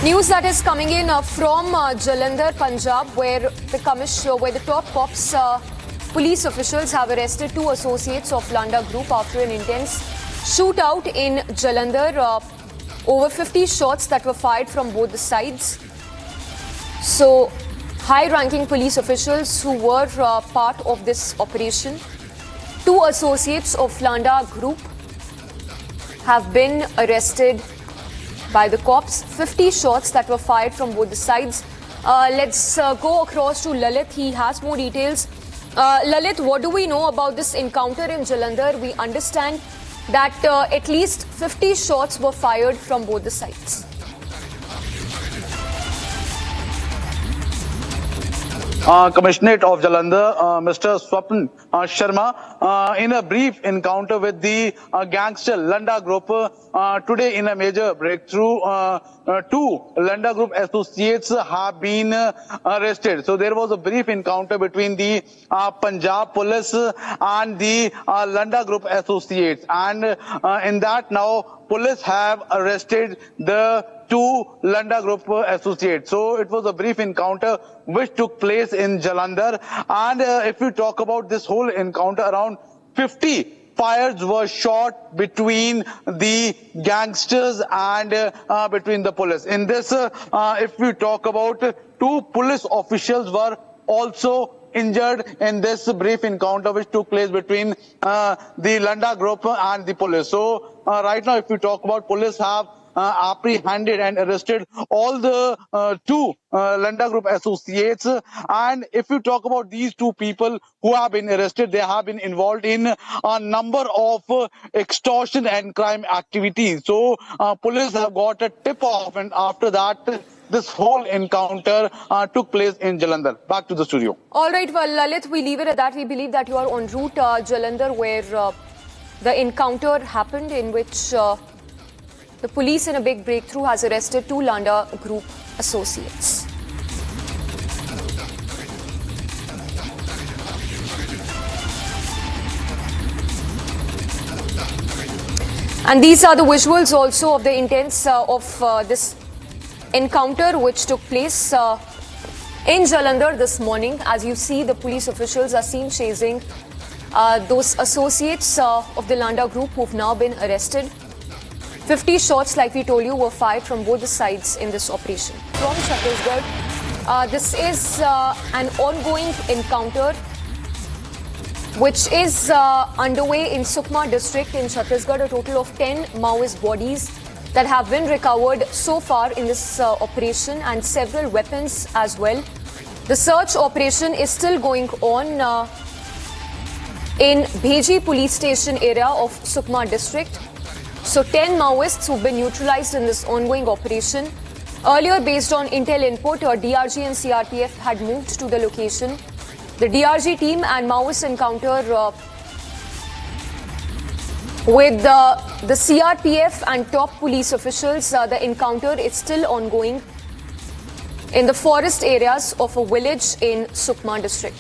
News that is coming in from Jalandhar, Punjab, where the top cops police officials have arrested two associates of Landa Group after an intense shootout in Jalandhar. Over 50 shots that were fired from both the sides. So, high-ranking police officials who were part of this operation, two associates of Landa Group, have been arrested by the cops. 50 shots that were fired from both the sides. Let's go across to Lalit. He has more details. Lalit, what do we know about this encounter in Jalandhar? We understand that at least 50 shots were fired from both the sides. Commissioner of Jalandhar, Mr. Swapn Sharma, in a brief encounter with the gangster Landa Group, today in a major breakthrough, two Landa Group associates have been arrested. So there was a brief encounter between the Punjab police and the Landa Group associates, and in that now police have arrested the two Landa Group associates. So it was a brief encounter which took place in Jalandhar, and if we talk about this whole encounter, around 50 fires were shot between the gangsters and between the police. In this, if we talk about, two police officials were also injured in this brief encounter which took place between the Landa Group and the police. So right now, if we talk about, police have apprehended and arrested all the two Landa Group associates. And if you talk about these two people who have been arrested, they have been involved in a number of extortion and crime activities. So police have got a tip-off, and after that, this whole encounter took place in Jalandhar. Back to the studio. All right, well, Lalit, we leave it at that. We believe that you are en route Jalandhar, where the encounter happened, in which the police in a big breakthrough has arrested two Landa Group associates. And these are the visuals also of the intents of this encounter which took place in Jalandhar this morning. As you see, the police officials are seen chasing those associates of the Landa Group who've now been arrested. 50 shots, like we told you, were fired from both the sides in this operation. From Chhattisgarh, this is an ongoing encounter which is underway in Sukma district in Chhattisgarh. A total of 10 Maoist bodies that have been recovered so far in this operation, and several weapons as well. The search operation is still going on in Bheji police station area of Sukma district. So 10 Maoists who've been neutralized in this ongoing operation. Earlier, based on intel input, DRG and CRPF had moved to the location. The DRG team and Maoist encounter with the CRPF and top police officials. The encounter is still ongoing in the forest areas of a village in Sukma district.